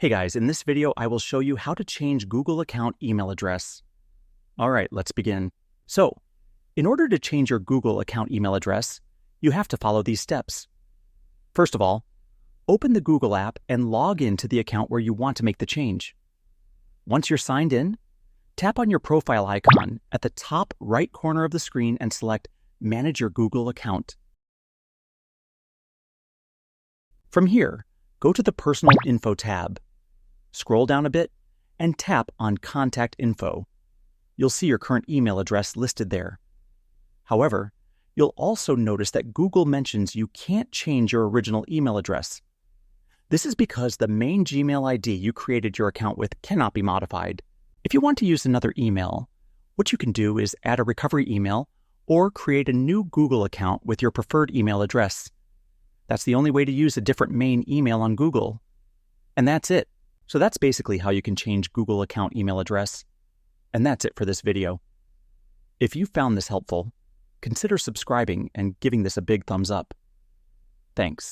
Hey guys, in this video, I will show you how to change Google account email address. All right, let's begin. So, in order to change your Google account email address, you have to follow these steps. First of all, open the Google app and log into the account where you want to make the change. Once you're signed in, tap on your profile icon at the top right corner of the screen and select Manage Your Google Account. From here, go to the Personal Info tab. Scroll down a bit and tap on Contact Info. You'll see your current email address listed there. However, you'll also notice that Google mentions you can't change your original email address. This is because the main Gmail ID you created your account with cannot be modified. If you want to use another email, what you can do is add a recovery email or create a new Google account with your preferred email address. That's the only way to use a different main email on Google. And that's it. So that's basically how you can change Google account email address. And that's it for this video. If you found this helpful, consider subscribing and giving this a big thumbs up. Thanks.